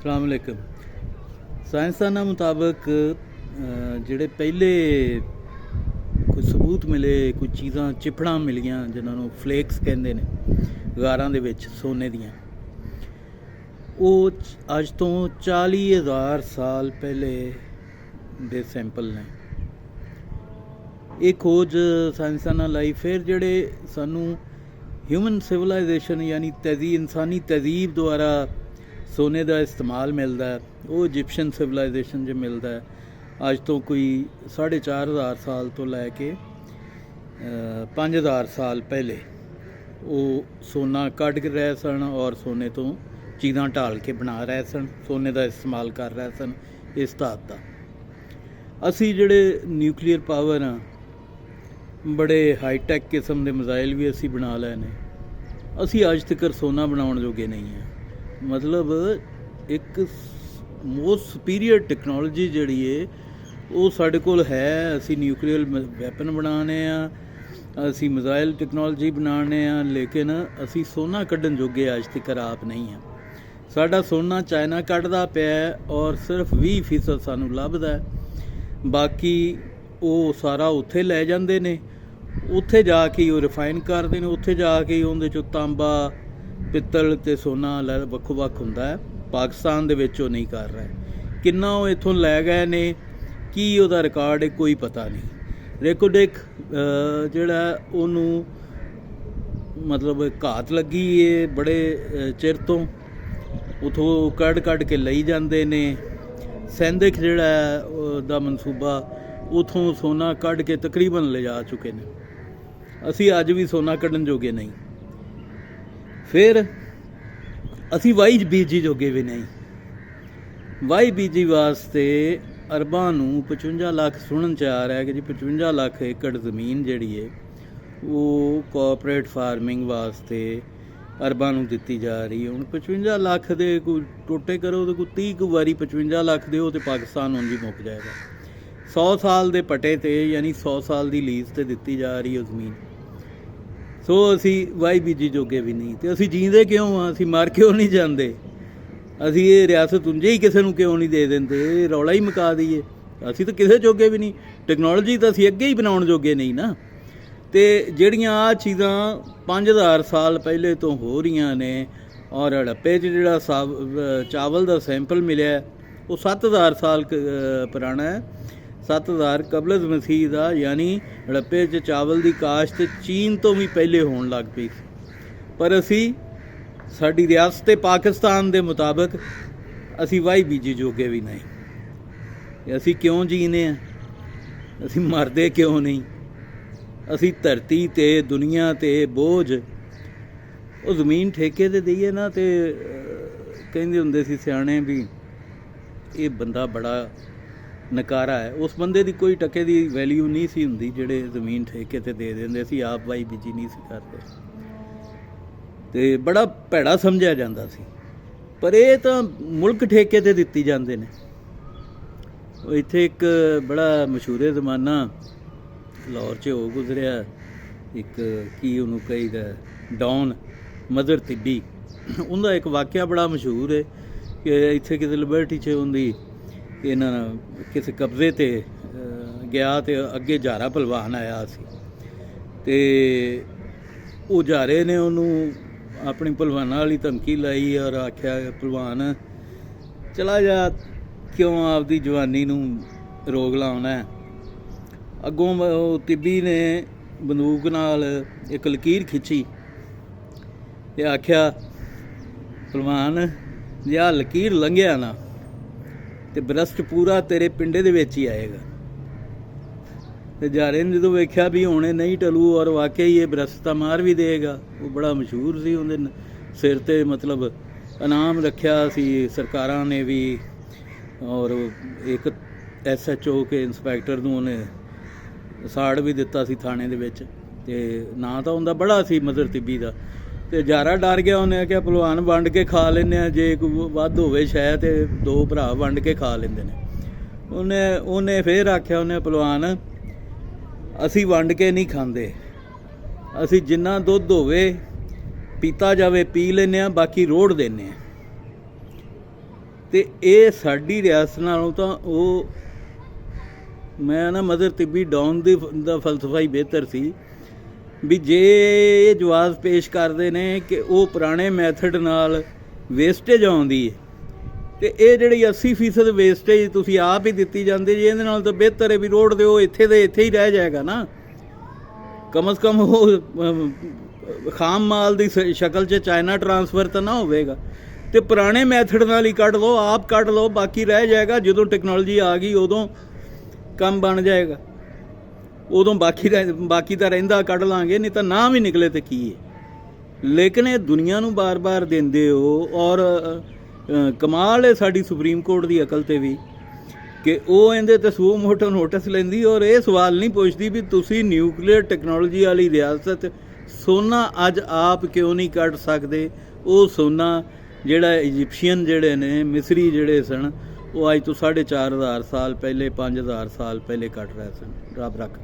अस्सलाम वालेकुम। साइंसदानां मुताबिक ਜਿਹੜੇ ਪਹਿਲੇ ਕੋਈ ਸਬੂਤ ਮਿਲੇ, ਕੋਈ ਚੀਜ਼ਾਂ ਚਿਪੜਾਂ ਮਿਲੀਆਂ ਜਿਨ੍ਹਾਂ ਨੂੰ ਫਲੇਕਸ ਕਹਿੰਦੇ ਨੇ ਗਾਰਾਂ ਦੇ ਵਿੱਚ ਸੋਨੇ ਦੀਆਂ, ਉਹ ਅੱਜ ਤੋਂ 40,000 ਸਾਲ ਪਹਿਲੇ ਦੇ ਸੈਂਪਲ ਨੇ। ਇਹ ਖੋਜ ਸਾਇੰਸਦਾਨਾਂ ਲਈ ਫਿਰ ਜਿਹੜੇ ਸਾਨੂੰ ਹਿਊਮਨ ਸਿਵਲਾਈਜੇਸ਼ਨ ਯਾਨੀ ਇਨਸਾਨੀ ਤਹਿਜ਼ੀਬ ਦੁਆਰਾ सोने का इस्तेमाल मिलता है, वो इजिप्शियन सिविलाइजेशन जो मिलता है अज तो कोई 4,500 साल तो लैके 5,000 साल पहले वो सोना कढ़ के रहे सन और सोने तो चीज़ां ढाल के बना रहे सन, सोने का इस्तेमाल कर रहे सन इस धात का। असी जिहड़े न्यूक्लीयर पावर हाँ, बड़े हाईटैक किस्म के मिसाइल भी असी बना लए ने, असी अज तक सोना बनाउण जोगे नहीं है। मतलब एक मोस्ट सुपीरियर टैक्नोलॉजी जिहड़ी है वो साडे कोल है। असी न्यूक्लीयर वैपन बनाने असी मिसाइल टैक्नोलॉजी बनाने लेकिन असी सोना कढ़न जोगे अज तक आप नहीं हैं। साडा सोना चाइना कढ़दा पिया और सिर्फ 20% सानू लभदा है, बाकी वो सारा उत्थे लै जांदे ने, उत्थे जाके वो रिफाइन करदे ने, उत्थे जाके उहदे चों तांबा पित्तल ते सोना वक्खो वक्ख हुंदा है। पाकिस्तान दे विच वो नहीं कर रहा। किन्ना वो इत्थों लै गए ने, की उहदा रिकॉर्ड है कोई पता नहीं। रेकोडेक जिहड़ा उहनूं मतलब घात लगी है बड़े चिर तो, उथों कढ़ के लई जांदे ने। सैंदिक जिहड़ा दा मनसूबा उथों सोना कढ़ के तकरीबन ले जा चुके ने। असी अज भी सोना कढ़न जोगे नहीं। फिर असी वाई बीजी जोगे भी नहीं। वाई बीजी वास्ते अरबां नूं 55 लाख सुनन च आ रहा है कि जी 55 लाख एकड़ ज़मीन जिहड़ी है वो कोऑपरेट फार्मिंग वास्ते अरबां नूं दित्ती जा रही है। हुण 55 लाख दे कोई टोटे करो तो कोई 30 वारी 55 लाख दे तो पाकिस्तान उंज ही मुक जाएगा। 100 साल दे पटे ते यानी 100 साल की लीज ते दित्ती जा रही है ज़मीन। सो असी वाई बीजी जोगे भी नहीं। तो असी जींदे क्यों हाँ, असी मर क्यों नहीं जाते? असी ये रियासत उंजे ही किसी को क्यों नहीं दे देंगे? रौला ही मुका दईए। असी तो किसी जोगे भी नहीं, टैक्नोलॉजी तो असी अगे ही बनाउण जोगे नहीं ना। तो जिहड़ियां आ चीज़ां 5,000 साल पहले तो हो रही ने और हड़प्पे जिहड़ा चावल का सैंपल मिले वो 7,000 साल पुराना है। 7,000 कबलत मसीह का, यानी हड़प्पे च चावल की काश्त चीन तो भी पहले होने लग पई। पर असी साडी रियासत पाकिस्तान के मुताबिक असी वाई बीजी जोगे भी नहीं। असी क्यों जीने हैं? असी मरदे क्यों नहीं? असी धरती ते दुनिया ते बोझ वो ज़मीन ठेके ते दईए ना। तो कहंदे हुंदे सी सियाणे भी ये बंदा बड़ा नकारा है। उस बंदे की कोई टके की वैल्यू नहीं सी हुंदी जिहड़े ज़मीन ठेके ते दे देंदे सी, आप वाई बीजी नहीं सी करदे। ते बड़ा भैड़ा समझिया जांदा सी। पर ये तो मुल्क ठेके ते दित्ती जांदे ने। इत्थे एक बड़ा मशहूर जमाना लाहौर च हो गुजरिया, एक की उहनूं कहीदा डॉन मदर तिब्बी। उनका एक वाक़या बड़ा मशहूर है कि इत्थे किसी लिबर्टी च उहदी इन्हां किसी कब्जे ते गया तो अगे जारा पहलवान आया सी। ते वो जारे ने उन्होंने अपनी पहलवाना वाली धमकी लाई और आख्या पहलवान चला जा, क्यों आपदी जवानी नूं रोग लाउणा है। अगों तिब्बी ने बंदूक नाल एक लकीर खिंची ते आख्या पहलवान जे आ लकीर लंघिया ना तो ब्रस्ट पूरा तेरे पिंडे दे विच ही आएगा। तो जारे ने जो वेख्या भी हुणे नहीं टलू और वाकई ये ब्रस्ट तो मार भी देगा। वो बड़ा मशहूर सी, उहदे सिर ते मतलब इनाम रखिया सी सरकारां ने भी, और एक SHO के इंस्पैक्टर नूं उहने साड़ भी दिता सी थाने दे विच। ते नां तां उहदा बड़ा सी मदर तिब्बी दा। तो जारा डर गया, उन्हें आख्या पहलवान वंड के खा लेने, जे कोई वध होवे शायद ते 2 भरा वंड के खा लेंदे ने। उन्हें फिर आख्या उन्हें पहलवान असी वंड के नहीं खांदे, असी जिन्ना दुध होवे पीता जावे पी लेने, बाकी रोड़ देने। ਤੇ ਇਹ ਸਾਡੀ ਰਿਆਸਤ ਨਾਲੋਂ ਤਾਂ ਉਹ ਮੈਂ ਨਾ ਮਦਰ ਤਿੱਬੀ ਡਾਊਨ ਦਾ ਫਲਸਫਾ ਹੀ ਬਿਹਤਰ ਸੀ ਵੀ ਜੇ ਇਹ ਜਵਾਬ ਪੇਸ਼ ਕਰਦੇ ਨੇ ਕਿ ਉਹ ਪੁਰਾਣੇ ਮੈਥਡ ਨਾਲ ਵੇਸਟੇਜ ਆਉਂਦੀ ਹੈ ਤੇ ਇਹ ਜਿਹੜੀ 80% ਵੇਸਟੇਜ ਤੁਸੀਂ ਆਪ ਹੀ ਦਿੱਤੀ ਜਾਂਦੇ ਜੀ, ਇਹਦੇ ਨਾਲ ਤਾਂ ਬਿਹਤਰ ਹੈ ਵੀ ਰੋਡ ਦਿਓ, ਇੱਥੇ ਦੇ ਇੱਥੇ ਹੀ ਰਹਿ ਜਾਏਗਾ ਨਾ। ਕਮ ਸੇ ਕਮ ਉਹ ਖਾਮ ਮਾਲ ਦੀ ਸ਼ਕਲ 'ਚ ਚਾਈਨਾ ਟਰਾਂਸਫਰ ਤਾਂ ਨਾ ਹੋਵੇਗਾ। ਤੇ ਪੁਰਾਣੇ ਮੈਥਡ ਨਾਲ ਹੀ ਕੱਢ ਲਓ, ਆਪ ਕੱਢ ਲਓ, ਬਾਕੀ ਰਹਿ ਜਾਏਗਾ। ਜਦੋਂ ਟੈਕਨੋਲੋਜੀ ਆ ਗਈ ਉਦੋਂ ਕੰਮ ਬਣ ਜਾਏਗਾ, ਉਦੋਂ ਬਾਕੀ ਤਾਂ ਰਹਿੰਦਾ ਕੱਢ ਲਾਂਗੇ, ਨਹੀਂ ਤਾਂ ਨਾ ਵੀ ਨਿਕਲੇ ਤੇ ਕੀ ਹੈ। ਲੇਕਿਨ ਇਹ ਦੁਨੀਆ ਨੂੰ ਬਾਰ-ਬਾਰ ਦਿੰਦੇ ਹੋ। ਔਰ ਕਮਾਲ ਹੈ ਸਾਡੀ ਸੁਪਰੀਮ ਕੋਰਟ ਦੀ ਅਕਲ 'ਤੇ ਵੀ ਕਿ ਉਹ ਇਹਦੇ 'ਤੇ ਸੂ ਮੋਟੋ ਨੋਟਿਸ ਲੈਂਦੀ ਔਰ ਇਹ ਸਵਾਲ ਨਹੀਂ ਪੁੱਛਦੀ ਵੀ ਤੁਸੀਂ ਨਿਊਕਲੀਅਰ ਟੈਕਨੋਲੋਜੀ ਵਾਲੀ ਰਿਆਸਤ ਸੋਨਾ ਅੱਜ ਆਪ ਕਿਉਂ ਨਹੀਂ ਕੱਢ ਸਕਦੇ। ਉਹ ਸੋਨਾ ਜਿਹੜਾ ਇਜਿਪਸ਼ੀਅਨ ਜਿਹੜੇ ਨੇ, ਮਿਸਰੀ ਜਿਹੜੇ ਸਨ, ਉਹ ਅੱਜ ਤੋਂ 4500 ਸਾਲ ਪਹਿਲੇ 5000 ਸਾਲ ਪਹਿਲੇ ਕੱਢ ਰਹੇ ਸਨ। ਰੱਬ ਰੱਖ।